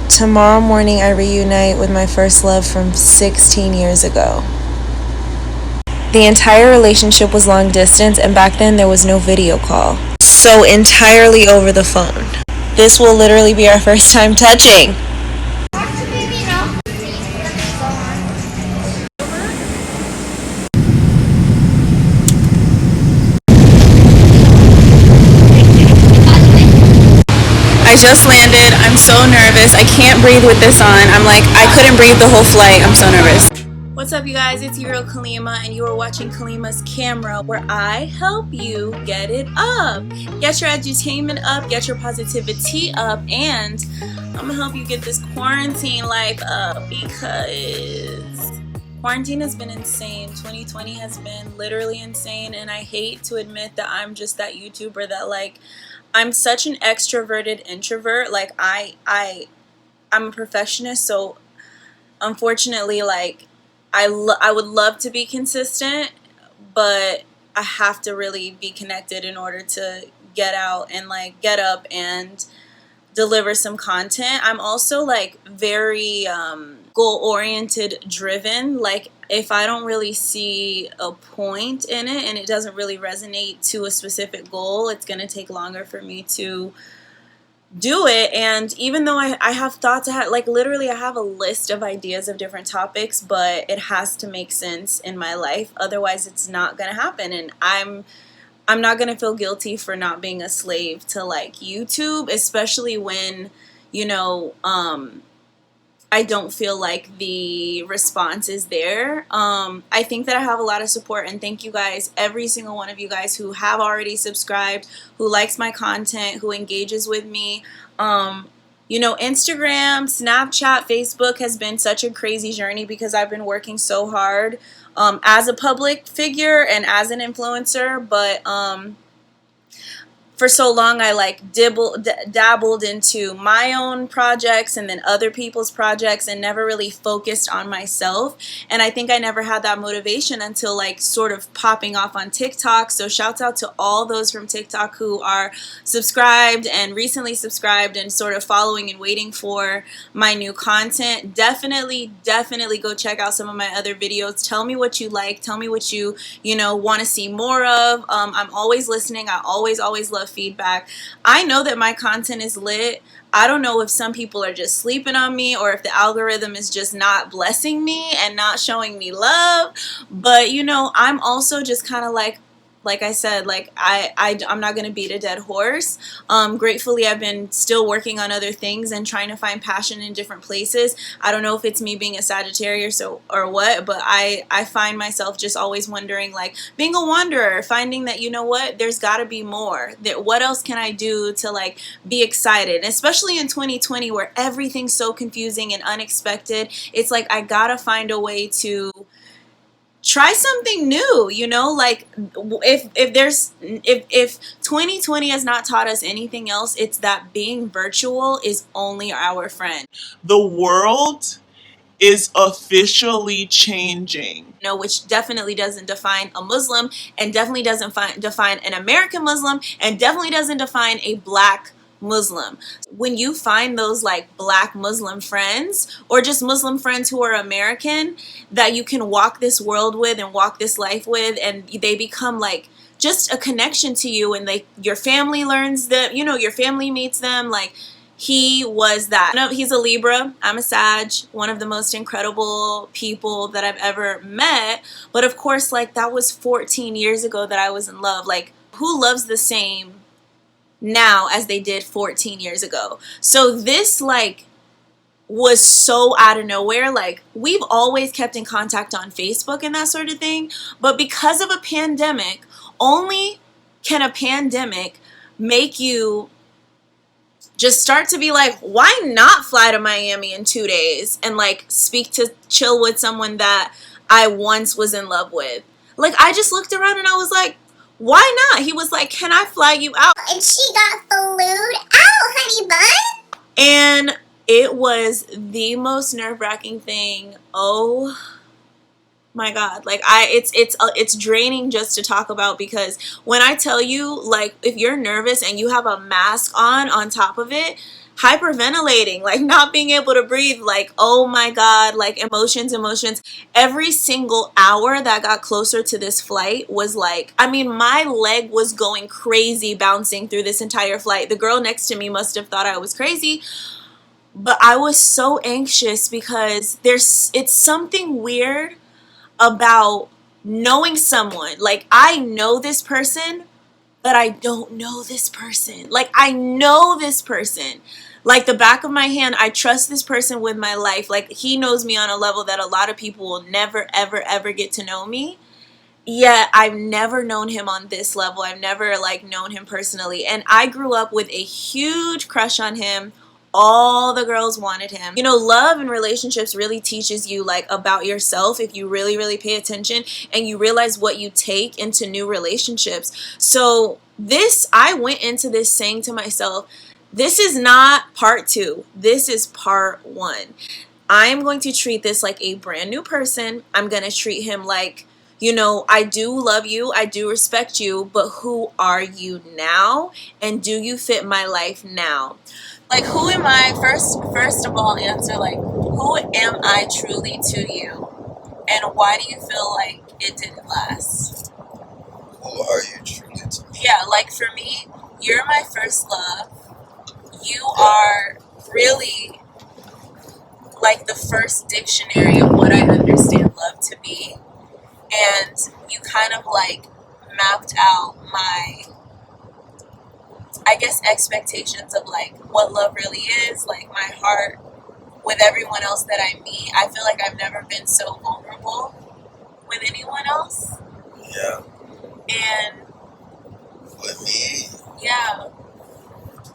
Tomorrow morning I reunite with my first love from 16 years ago. The entire relationship was long distance, and back then there was no video call. So entirely over the phone. This will literally be our first time touching. I just landed. I'm so nervous. I can't breathe with this on. I couldn't breathe the whole flight. I'm so nervous. What's up, you guys? It's your girl Kalima, and you are watching Kalima's Camera, where I help you get it up. Get your edutainment up, get your positivity up, and I'm gonna help you get this quarantine life up, because quarantine has been insane. 2020 has been literally insane, and I hate to admit that I'm just that YouTuber that I'm such an extroverted introvert. I'm a perfectionist, so unfortunately, I would love to be consistent, but I have to really be connected in order to get out and get up and deliver some content. I'm also very goal-oriented driven. If I don't really see a point in it and it doesn't really resonate to a specific goal, it's going to take longer for me to do it. And even though I have thoughts, literally I have a list of ideas of different topics, but it has to make sense in my life, otherwise it's not gonna happen. And I'm not gonna feel guilty for not being a slave to YouTube, especially when I don't feel like the response is there. I think that I have a lot of support, and thank you guys, every single one of you guys who have already subscribed, who likes my content, who engages with me. Instagram, Snapchat, Facebook has been such a crazy journey because I've been working so hard as a public figure and as an influencer, but for so long I dabbled into my own projects and then other people's projects and never really focused on myself. And I think I never had that motivation until sort of popping off on TikTok. So shouts out to all those from TikTok who are subscribed and recently subscribed and sort of following and waiting for my new content. Definitely go check out some of my other videos. Tell me what you like. Tell me what you want to see more of. I'm always listening. I always love feedback. I know that my content is lit. I don't know if some people are just sleeping on me or if the algorithm is just not blessing me and not showing me love, but I'm also just kind of like I said, I'm not going to beat a dead horse. Gratefully, I've been still working on other things and trying to find passion in different places. I don't know if it's me being a Sagittarius or what, but I find myself just always wondering, being a wanderer, finding that, there's got to be more. What else can I do to be excited? Especially in 2020 where everything's so confusing and unexpected. It's I got to find a way to try something new, if 2020 has not taught us anything else, it's that being virtual is only our friend. The world is officially changing. Which definitely doesn't define a Muslim, and definitely doesn't define an American Muslim, and definitely doesn't define a Black Muslim. When you find those Black Muslim friends, or just Muslim friends who are American, that you can walk this world with and walk this life with, and they become just a connection to you, and your family learns them, your family meets them. He was that. No, he's a Libra. I'm a Sag. One of the most incredible people that I've ever met. But of course, that was 14 years ago that I was in love. Who loves the same now as they did 14 years ago? So this was so out of nowhere. We've always kept in contact on Facebook and that sort of thing, but because of a pandemic, only can a pandemic make you just start to be why not fly to Miami in 2 days and chill with someone that I once was in love with. I just looked around and I was like, why not? He was like, can I fly you out? And she got flued out, honey bun. And it was the most nerve-wracking thing. Oh my God. It's draining just to talk about, because when I tell you, if you're nervous and you have a mask on top of it, hyperventilating, like not being able to breathe, like, oh my God, like emotions. Every single hour that got closer to this flight was like, I mean, my leg was going crazy bouncing through this entire flight. The girl next to me must have thought I was crazy, but I was so anxious because it's something weird about knowing someone. Like, I know this person, but I don't know this person. Like, I know this person like the back of my hand. I trust this person with my life. Like, he knows me on a level that a lot of people will never, ever, ever get to know me. Yet I've never known him on this level. I've never like known him personally. And I grew up with a huge crush on him. All the girls wanted him. You know, love and relationships really teaches you like about yourself if you really, really pay attention and you realize what you take into new relationships. So I went into this saying to myself, this is not part 2. This is part 1. I'm going to treat this like a brand new person. I'm going to treat him like, you know, I do love you, I do respect you, but who are you now? And do you fit my life now? Like, who am I? First of all, answer, like, who am I truly to you? And why do you feel like it didn't last? Who are you truly to me? Yeah, like for me, you're my first love. You are really like the first dictionary of what I understand love to be. And you kind of like mapped out my, I guess, expectations of like what love really is, like my heart with everyone else that I meet. I feel like I've never been so vulnerable with anyone else. Yeah. And with me, yeah,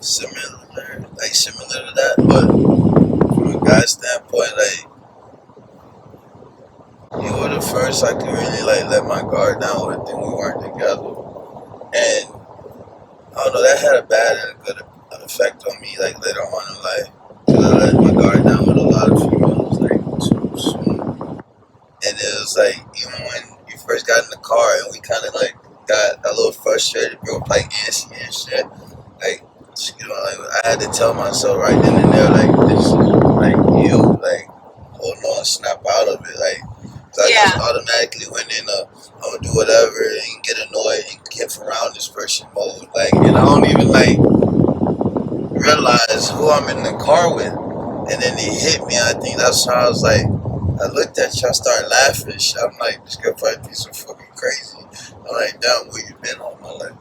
similar to that, but from a guy's standpoint, like, you were the first I could really like let my guard down with when we weren't together. And I don't know, that had a bad and a good effect on me like later on in life. I let my guard down with a lot of females like too soon. And it was like, even when you first got in the car and we kinda like got a little frustrated, we were like antsy and shit. Like, you know, like I had to tell myself right then and there, like, this is like you, like, hold on, snap out of it, like, cause I just automatically went in I'm gonna do whatever and get annoyed and get around this person mode, like, and I don't even like realize who I'm in the car with, and then it hit me. I think that's how I was like, I looked at you, I started laughing and shit. I'm like, this girl probably be so fucking crazy. I'm like, damn, where you been all my life?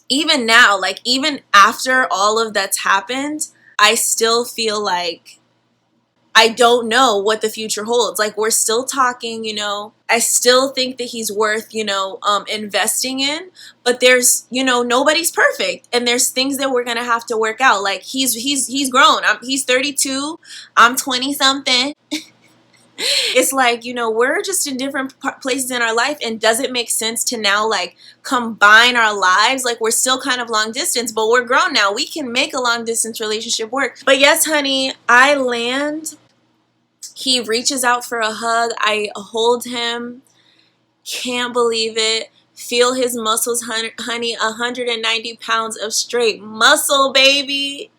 even now, like even after all of that's happened, I still feel like I don't know what the future holds. Like, we're still talking, you know. I still think that he's worth, you know, investing in. But there's, you know, nobody's perfect, and there's things that we're gonna have to work out. Like, he's grown. He's 32. I'm 20 something. It's like, you know, we're just in different places in our life, and does it make sense to now like combine our lives? Like, we're still kind of long distance, but we're grown now. We can make a long distance relationship work. But yes, honey, I land. He reaches out for a hug. I hold him. Can't believe it. Feel his muscles, honey. 190 pounds of straight muscle, baby.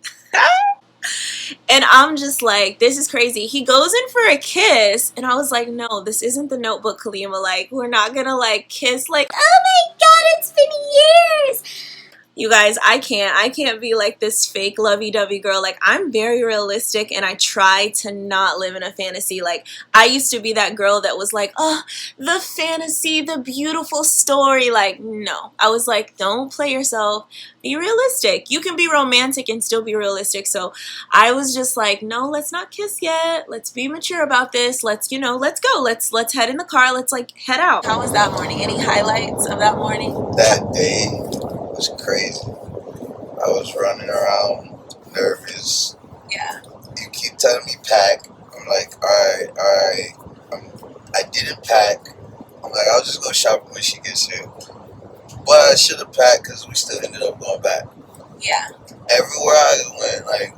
And I'm just like, this is crazy. He goes in for a kiss, and I was like, no, this isn't The Notebook, Kalima. Like, we're not gonna like kiss like, oh my God, it's been years. You guys, I can't be like this fake lovey-dovey girl. Like, I'm very realistic, and I try to not live in a fantasy. Like, I used to be that girl that was like, oh, the fantasy, the beautiful story. Like, no. I was like, don't play yourself. Be realistic. You can be romantic and still be realistic. So I was just like, no, let's not kiss yet. Let's be mature about this. Let's, you know, let's go. Let's head in the car. Let's like head out. How was that morning? Any highlights of that morning? That day was crazy. I was running around nervous. Yeah. You keep telling me pack. I'm like, alright. I didn't pack. I'm like, I'll just go shopping when she gets here. But I should have packed because we still ended up going back. Yeah. Everywhere I went, like,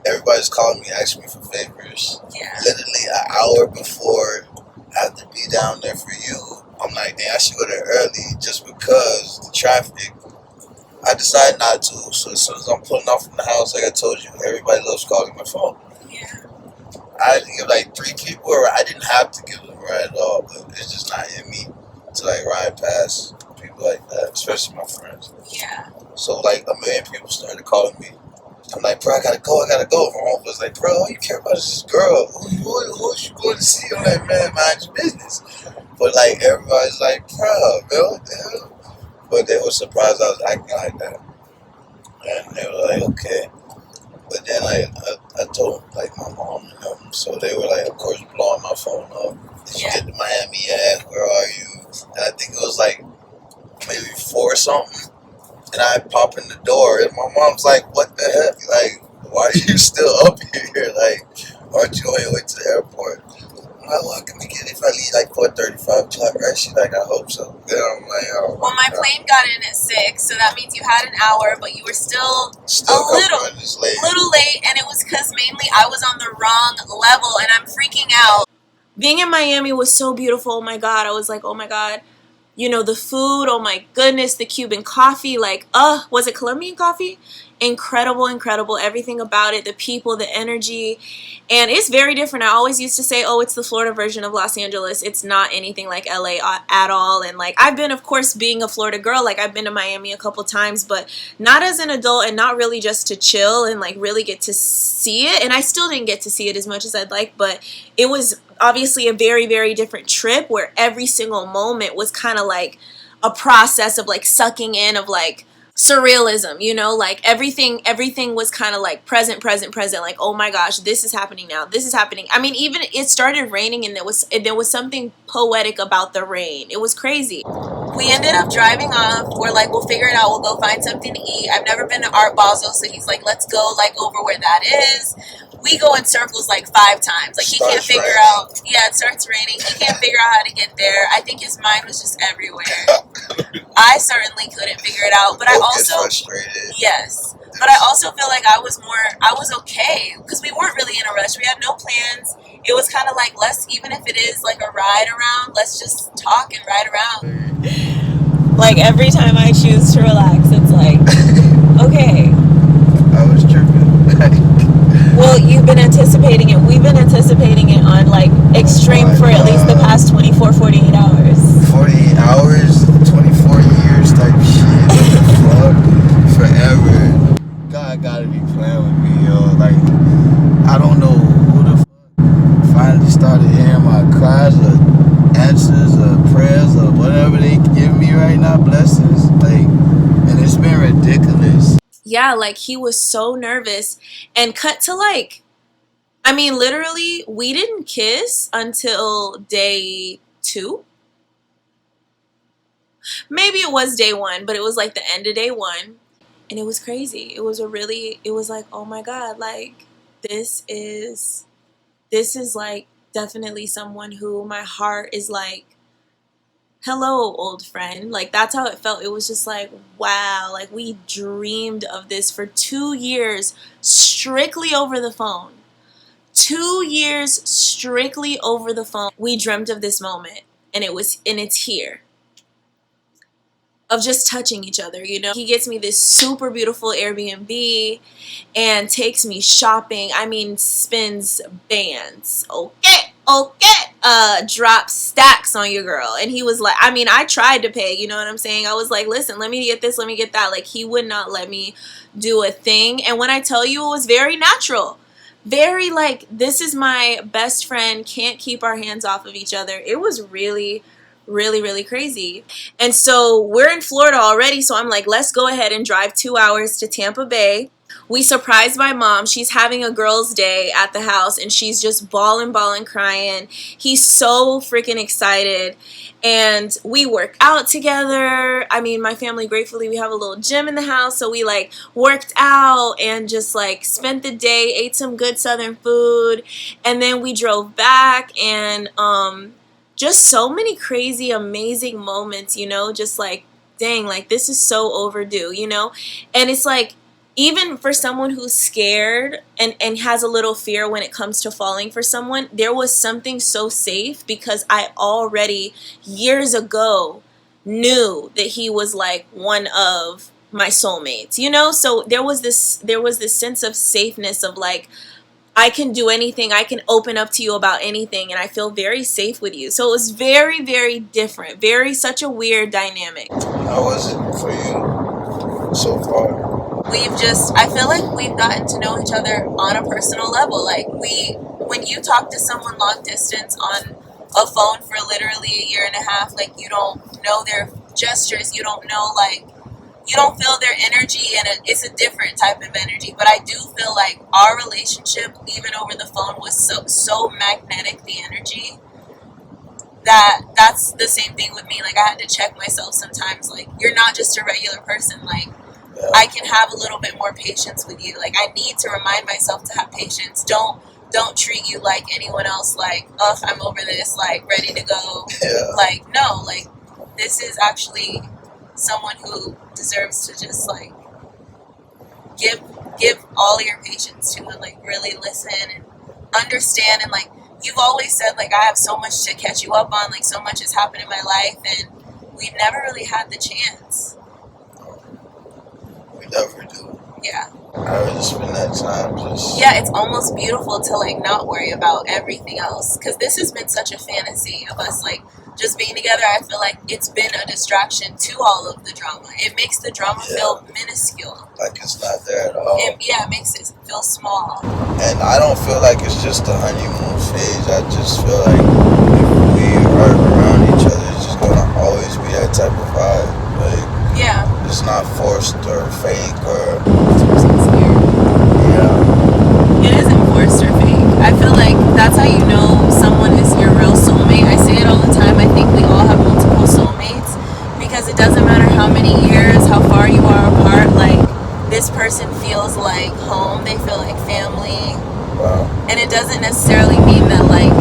everybody's calling me, asking me for favors. Yeah. Literally an hour before I have to be down there for you. I'm like, dang, I should go there early just because the traffic. I decided not to. So as soon as I'm pulling off from the house, like I told you, everybody loves calling my phone. Yeah. I had to give like 3 people a ride. I didn't have to give them a ride at all, but it's just not in me to like ride past people like that, especially my friends. Yeah. So like a million people started calling me. I'm like, bro, I gotta go. My mom was like, bro, all you care about is this girl. Who you going to see? I'm like, man, mind your business. But like everybody's like, bro, man, what the hell? But they were surprised I was acting like that. And they were like, okay. But then I told like my mom and them, so they were like, of course, blowing my phone up. Did you get to Miami yet? Where are you? And I think it was like maybe 4 or something. And I pop in the door, and my mom's like, what the heck? Like, why are you still up here? Like, aren't you on your way to the airport? I'm like, well, can we get it if I leave like 4:35 o'clock, right? She's like, I hope so. Then I'm like, oh. Well, my plane got in at 6, so that means you had an hour, but you were still a little late, and it was because mainly I was on the wrong level, and I'm freaking out. Being in Miami was so beautiful. Oh my God. I was like, oh my God. You know, the food, oh my goodness, the Cuban coffee, like, was it Colombian coffee? Incredible, incredible, everything about it, the people, the energy, and it's very different. I always used to say, oh, it's the Florida version of Los Angeles. It's not anything like LA at all, and like, I've been, of course, being a Florida girl, like, I've been to Miami a couple times, but not as an adult and not really just to chill and like really get to see it, and I still didn't get to see it as much as I'd like, but it was obviously a very, very different trip where every single moment was kind of like a process of like sucking in of like surrealism, you know, like everything was kind of like present, like, oh my gosh, this is happening now, this is happening. I mean, even it started raining, and there was something poetic about the rain. It was crazy. We ended up driving off. We're like, we'll figure it out, we'll go find something to eat. I've never been to Art Basel, so he's like, let's go like over where that is. We go in circles like 5 times. Like, he can't figure out. Yeah, it starts raining. He can't figure out how to get there. I think his mind was just everywhere. I certainly couldn't figure it out. But I also, yes. But I also feel like I was okay because we weren't really in a rush. We had no plans. It was kind of like, even if it is like a ride around, let's just talk and ride around. Like, every time I choose to relax, it's like, okay. I was tripping. Well, you've been anticipating it. We've been anticipating it on like extreme for at least the past 24, 48 hours. 48 hours, 24 years type shit. What the fuck? Forever. God gotta be playing with me, yo. Like, I don't know who the fuck finally started hearing my cries or answers or prayers or whatever they give me right now, blessings. Like, and it's been ridiculous. Yeah, like, he was so nervous, and cut to like, I mean, literally, we didn't kiss until day 2. Maybe it was day 1, but it was like the end of day 1, and it was crazy. It was like, oh my God, like, this is like definitely someone who my heart is like, hello, old friend. Like, that's how it felt. It was just like, wow, like, we dreamed of this for 2 years strictly over the phone. 2 years strictly over the phone. We dreamt of this moment, and it's here. Of just touching each other, you know. He gets me this super beautiful Airbnb and takes me shopping. I mean, spins bands. Okay. Drops stacks on your girl. And he was like, I mean, I tried to pay, you know what I'm saying? I was like, listen, let me get this, let me get that. Like, he would not let me do a thing. And when I tell you, it was very natural. Very like, this is my best friend, can't keep our hands off of each other. It was really, really, really crazy. And so we're in Florida already, so I'm like, let's go ahead and drive 2 hours to Tampa Bay. We surprised my mom. She's having a girls' day at the house, and she's just bawling, crying. He's so freaking excited. And we work out together. I mean, my family, gratefully, we have a little gym in the house, so we like worked out and just like spent the day, ate some good Southern food, and then we drove back, and just so many crazy, amazing moments, you know, just like, dang, like, this is so overdue, you know. And it's like, even for someone who's scared and has a little fear when it comes to falling for someone, there was something so safe because I already years ago knew that he was like one of my soulmates, you know? So there was this sense of safeness of like, I can do anything, I can open up to you about anything, and I feel very safe with you. So it was very, very different, such a weird dynamic. How was it for you so far? I feel like we've gotten to know each other on a personal level. Like when you talk to someone long distance on a phone for literally a year and a half, like you don't know their gestures, you don't know, like, you don't feel their energy, and it's a different type of energy. But I do feel like our relationship, even over the phone, was so magnetic, the energy, that's the same thing with me. Like, I had to check myself sometimes, like, you're not just a regular person. Like, I can have a little bit more patience with you. Like, I need to remind myself to have patience. Don't treat you like anyone else, like, oh, I'm over this, like, ready to go. Yeah. Like, no, like, this is actually someone who deserves to just, like, give all your patience to, and, like, really listen and understand. And, like, you've always said, like, I have so much to catch you up on, like, so much has happened in my life, and we've never really had the chance. We never do. Yeah. I would just spend that time just... Yeah, it's almost beautiful to, like, not worry about everything else, because this has been such a fantasy of us, like, just being together. I feel like it's been a distraction to all of the drama. It makes the drama feel minuscule. Like it's not there at all. It makes it feel small. And I don't feel like it's just a honeymoon phase. I just feel like if we are around each other, it's just gonna always be that type of vibe. Like, yeah, it's not forced or fake or... It isn't forced or fake. I feel like that's how you know someone is your real soulmate. I say it all the time. I think we all have multiple soulmates, because it doesn't matter how many years, how far you are apart, like, this person feels like home. They feel like family. Wow. And it doesn't necessarily mean that, like,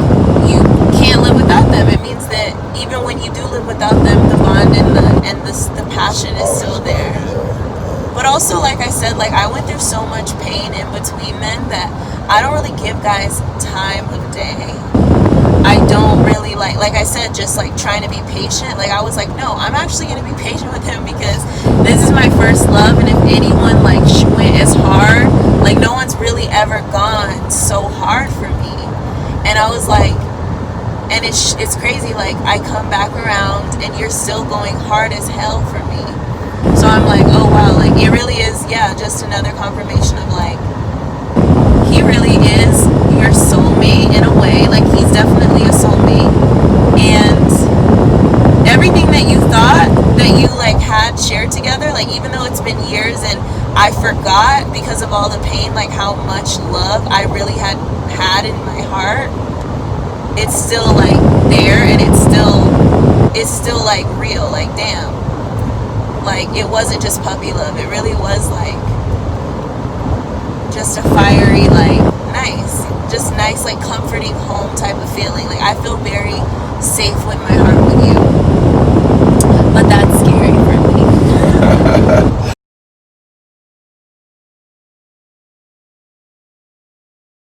you can't live without them. It means that even when you do live without them, the bond and the passion is still there. But also, like I said, like, I went through so much pain in between then that I don't really give guys time of day. I don't really, like I said, just, like, trying to be patient. Like, I was like, no, I'm actually going to be patient with him, because this is my first love, and if anyone, like, went as hard, like, no one's really ever gone so hard for me. And I was like, and it's crazy, like, I come back around, and you're still going hard as hell for me. So I'm like, oh wow, like, it really is, just another confirmation of, like, he really is your soulmate in a way. Like, he's definitely a soulmate. And everything that you thought that you, like, had shared together, like, even though it's been years and I forgot because of all the pain, like, how much love I really had in my heart, it's still, like, there, and it's still like real. Like, damn. Like, it wasn't just puppy love. It really was, like, just a fiery, like,